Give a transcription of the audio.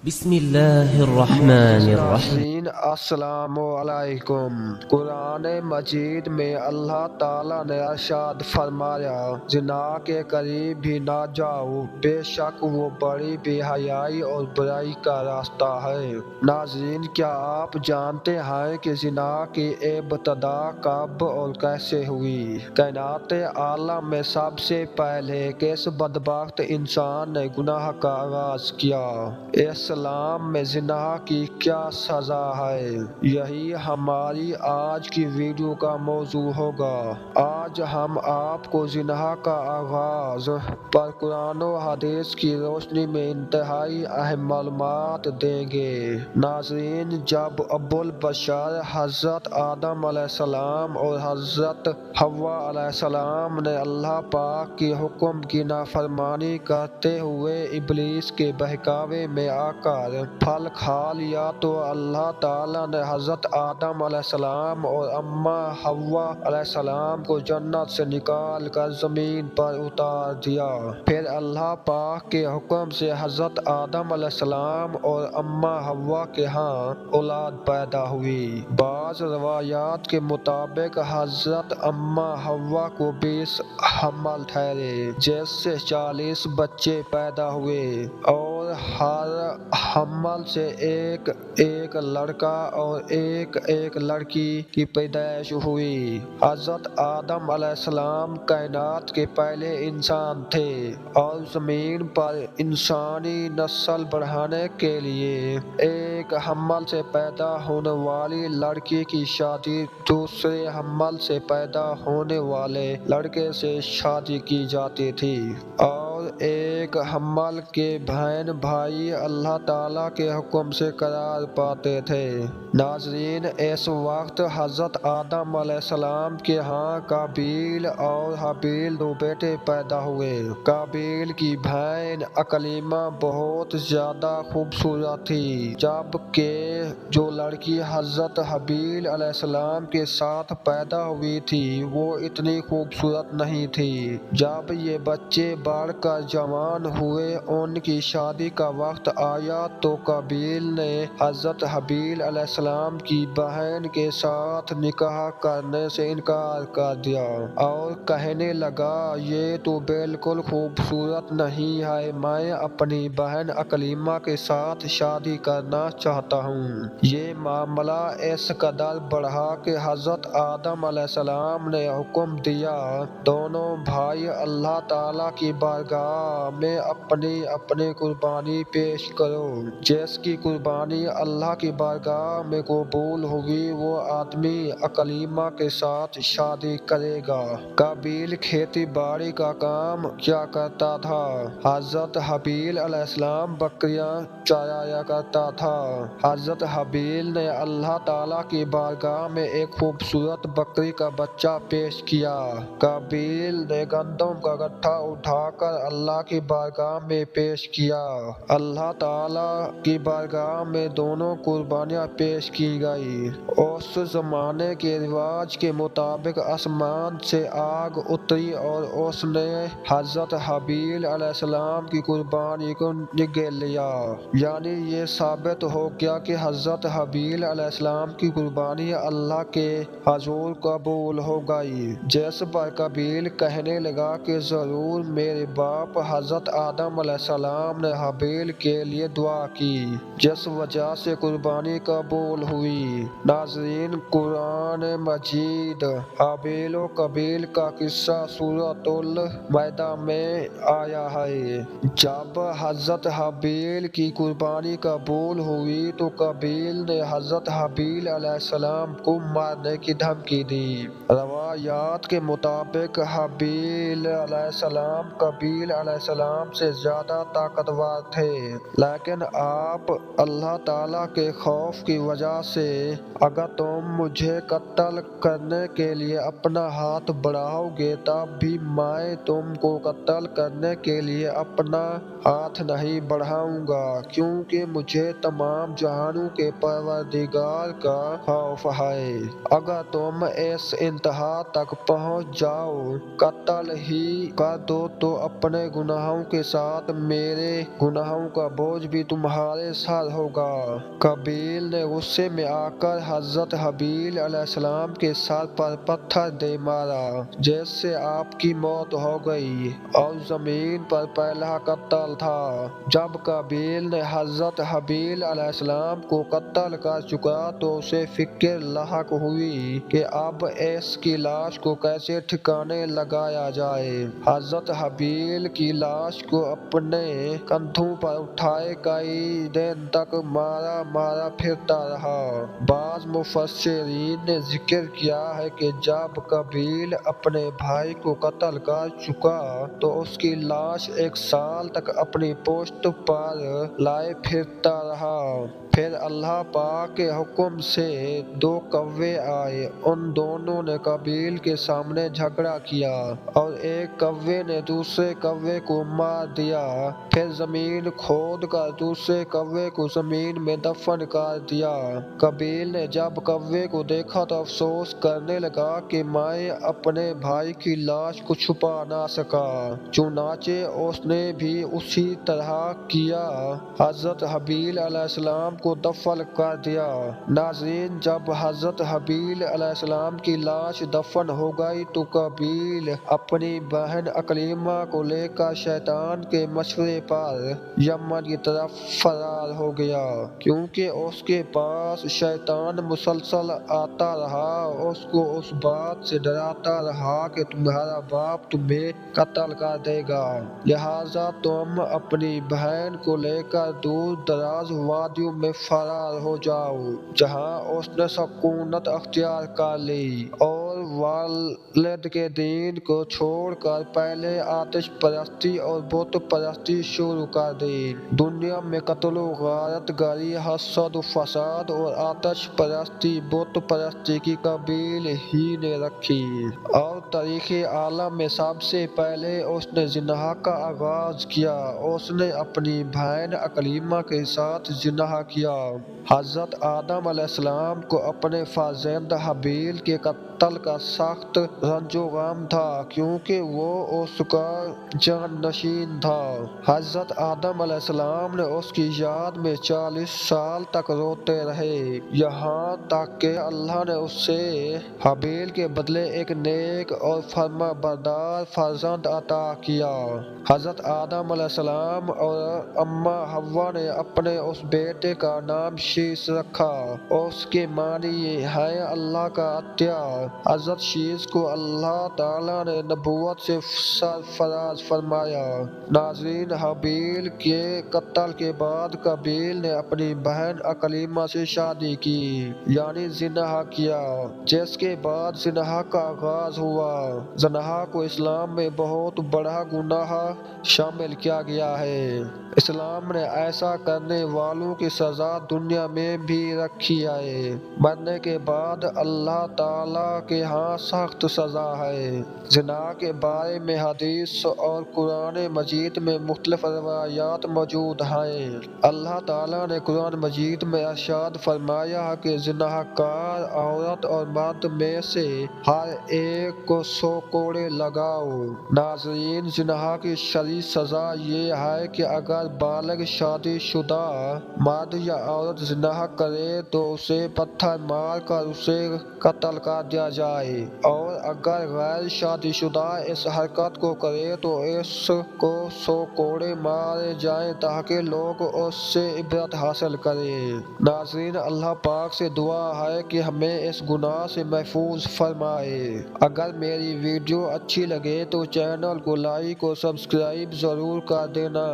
بسم اللہ الرحمن الرحیم۔ ناظرین السلام علیکم۔ قرآن مجید میں اللہ تعالیٰ نے ارشاد فرمایا، زنا کے قریب بھی نہ جاؤ، بے شک وہ بڑی بے حیائی اور برائی کا راستہ ہے۔ ناظرین، کیا آپ جانتے ہیں کہ زنا کی ابتدا کب اور کیسے ہوئی؟ کائنات عالم میں سب سے پہلے کس بدبخت انسان نے گناہ کا آغاز کیا؟ اسلام میں زنا کی کیا سزا ہے؟ یہی ہماری آج کی ویڈیو کا موضوع ہوگا۔ آج ہم آپ کو زنا کا آغاز پر قرآن و حدیث کی روشنی میں انتہائی اہم معلومات دیں گے۔ ناظرین، جب ابو البشر حضرت آدم علیہ السلام اور حضرت حوا علیہ السلام نے اللہ پاک کے حکم کی نافرمانی کرتے ہوئے ابلیس کے بہکاوے میں آ کر پھل کھا لیا تو اللہ تعالیٰ نے حضرت آدم علیہ السلام اور اماں حوا علیہ السلام کو جنت سے نکال کر زمین پر اتار دیا۔ پھر اللہ پاک کے حکم سے حضرت آدم علیہ السلام اور اماں حوا کے ہاں اولاد پیدا ہوئی۔ بعض روایات کے مطابق حضرت اماں حوا کو 20 حمل ٹھہرے، جس سے 40 بچے پیدا ہوئے اور ہر حمل سے ایک لڑکا اور ایک لڑکی کی پیدائش ہوئی۔ حضرت آدم علیہ السلام کائنات کے پہلے انسان تھے اور زمین پر انسانی نسل بڑھانے کے لیے ایک حمل سے پیدا ہونے والی لڑکی کی شادی دوسرے حمل سے پیدا ہونے والے لڑکے سے شادی کی جاتی تھی، اور ایک حمل کے بہن بھائی اللہ تعالیٰ کے حکم سے قرار پاتے تھے۔ ناظرین، اس وقت حضرت آدم علیہ السلام کے ہاں قابیل اور حابیل دو بیٹے پیدا ہوئے۔ قابیل کی بہن اکلیمہ بہت زیادہ خوبصورت تھی، جبکہ جو لڑکی حضرت حابیل علیہ السلام کے ساتھ پیدا ہوئی تھی وہ اتنی خوبصورت نہیں تھی۔ جب یہ بچے بڑھ کر جوان ہوئے، ان کی شادی کا وقت آیا تو قابیل نے حضرت حابیل علیہ السلام کی بہن کے ساتھ نکاح کرنے سے انکار کر دیا اور کہنے لگا، یہ تو بالکل خوبصورت نہیں ہے، میں اپنی بہن اکلیمہ کے ساتھ شادی کرنا چاہتا ہوں۔ یہ معاملہ اس قدر بڑھا کہ حضرت آدم علیہ السلام نے حکم دیا، دونوں بھائی اللہ تعالیٰ کی بارگاہ میں اپنی قربانی پیش کرو۔ جس کی قربانی اللہ کی بارگاہ میں قبول ہوگی وہ آدمی اکلیمہ کے ساتھ شادی کرے گا۔ قابیل کھیتی باڑی کا کام کیا کرتا تھا، حضرت حابیل علیہ السلام بکریاں چرایا کرتا تھا۔ حضرت حابیل نے اللہ تعالیٰ کی بارگاہ میں ایک خوبصورت بکری کا بچہ پیش کیا۔ قابیل نے گندم کا گٹھا اٹھا کر اللہ کی بارگاہ میں پیش کیا۔ اللہ تعالیٰ کی بارگاہ میں دونوں قربانیاں پیش کی گئی۔ اس زمانے کے رواج کے مطابق آسمان سے آگ اتری اور اس نے حضرت حابیل علیہ السلام کی قربانی کو نگل لیا، یعنی یہ ثابت ہو گیا کہ حضرت حابیل علیہ السلام کی قربانی اللہ کے حضور قبول ہو گئی۔ جس پر قابیل کہنے لگا کہ ضرور میرے باپ حضرت آدم علیہ السلام نے حابیل کے لیے دعا کی، جس وجہ سے قربانی قبول ہوئی۔ ناظرین، قرآن مجید حابیل و قابیل کا قصہ سورۃ المائدہ میں آیا ہے۔ جب حضرت حابیل کی قربانی قبول ہوئی تو قابیل نے حضرت حابیل علیہ السلام کو مارنے کی دھمکی دی۔ روایات کے مطابق حابیل علیہ السلام قابیل علیہ السلام سے زیادہ طاقتور تھے، لیکن آپ اللہ تعالیٰ کے خوف کی وجہ سے، اگر تم مجھے قتل کرنے کے لیے اپنا ہاتھ بڑھاؤ گے تب بھی میں تم کو قتل کرنے کے لیے اپنا ہاتھ نہیں بڑھاؤں گا، کیونکہ مجھے تمام جہانوں کے پروردگار کا خوف ہے۔ اگر تم اس انتہا تک پہنچ جاؤ، قتل ہی کر دو تو اپنے گناہوں کے ساتھ میرے گناہوں کا بوجھ بھی تمہارے سر ہوگا۔ قابیل نے غصے میں آ کر حضرت حابیل علیہ السلام کے سر پر پتھر دے مارا، جس سے آپ کی موت ہو گئی، اور زمین پر پہلا قتل تھا۔ جب قابیل نے حضرت حابیل علیہ السلام کو قتل کر چکا تو اسے فکر لاحق ہوئی کہ اب اس کی لاش کو کیسے ٹھکانے لگایا جائے۔ حضرت حابیل کی لاش کو اپنے کندھوں پر اٹھائے کئی دن تک مارا پھرتا رہا۔ بعض مفسرین نے ذکر کیا ہے کہ جب قابیل اپنے بھائی کو قتل کر چکا تو اس کی لاش 1 سال تک اپنی پشت پر لائے پھرتا رہا۔ پھر اللہ پاک کے حکم سے 2 کوے آئے، ان دونوں نے قابیل کے سامنے جھگڑا کیا اور ایک کوے نے دوسرے کوے کو مار دیا۔ پھر زمین کھود کر دوسرے کوے کو زمین میں دفن کر دیا۔ قابیل نے جب کوے کو دیکھا تو افسوس کرنے لگا کہ میں اپنے بھائی کی لاش کو چھپا نہ سکا، چنانچہ اس نے بھی اسی طرح کیا، حضرت حابیل علیہ السلام کو دفن کر دیا۔ ناظرین، جب حضرت حابیل علیہ السلام کی لاش دفن ہو گئی تو قابیل اپنی بہن اکلیمہ کو لے کر شیطان کے مشورے پر یمن کی طرف فرار ہو گیا، کیونکہ اس کے پاس شیطان مسلسل آتا رہا، اس کو اس بات سے ڈراتا رہا کہ تمہارا باپ تمہیں قتل کر دے گا، لہٰذا تم اپنی بہن کو لے کر دور دراز وادیوں میں فرار ہو جاؤ۔ جہاں اس نے سکونت اختیار کر لی اور والد کے دین کو چھوڑ کر پہلے آتش پرستی اور بت پرستی شروع کر دی۔ دنیا میں قتل و غارت گری، حسد و فساد اور آتش پرستی، بت پرستی کی قابیل ہی نے رکھی، اور تاریخ عالم میں سب سے پہلے اس نے زنا کا آغاز کیا۔ اس نے اپنی بہن اکلیمہ کے ساتھ زنا کیا۔ حضرت آدم علیہ السلام کو اپنے فرزند حابیل کے قتل کا سخت رنج و غم تھا، کیونکہ وہ اس کا جانشین تھا۔ حضرت آدم علیہ السلام نے اس کی یاد میں 40 سال تک روتے رہے، یہاں تک کہ اللہ نے اسے حابیل کے بدلے ایک نیک اور فرما بردار فرزند عطا کیا۔ حضرت آدم علیہ السلام اور اماں حوا نے اپنے اس بیٹے کا نام شیش رکھا، اس کے معنی یہ ہے اللہ کا عطیہ۔ حضرت شیش کو اللہ تعالیٰ نے نبوت سے سرفراز فرمایا۔ ناظرین، حابیل کے قتل کے بعد قابیل نے اپنی بہن اکلیمہ سے شادی کی، یعنی زنا کیا، جس کے بعد زنا کا آغاز ہوا۔ زنا کو اسلام میں بہت بڑا گناہ شامل کیا گیا ہے۔ اسلام نے ایسا کرنے والوں کی سزا دنیا میں بھی رکھی ہے، مرنے کے بعد اللہ تعالیٰ کے ہاں سخت سزا ہے۔ زنا کے بارے میں حدیث اور قرآن مجید میں مختلف روایات موجود ہیں۔ اللہ تعالیٰ نے قرآن مجید میں ارشاد فرمایا ہے کہ زنا کار عورت اور مرد میں سے ہر ایک کو 100 کوڑے لگاؤ۔ ناظرین، زنا کی شرعی سزا یہ ہے کہ اگر بالغ شادی شدہ مرد یا عورت زنا کرے تو اسے پتھر مار کر اسے قتل کر دیا جائے، اور اگر غیر شادی شدہ اس حرکت کو کرے تو اس کو 100 کوڑے مارے جائیں تاکہ لوگ اس سے عبرت حاصل کریں۔ ناظرین، اللہ پاک سے دعا ہے کہ ہمیں اس گناہ سے محفوظ فرمائے۔ اگر میری ویڈیو اچھی لگے تو چینل کو لائک اور سبسکرائب ضرور کر دینا۔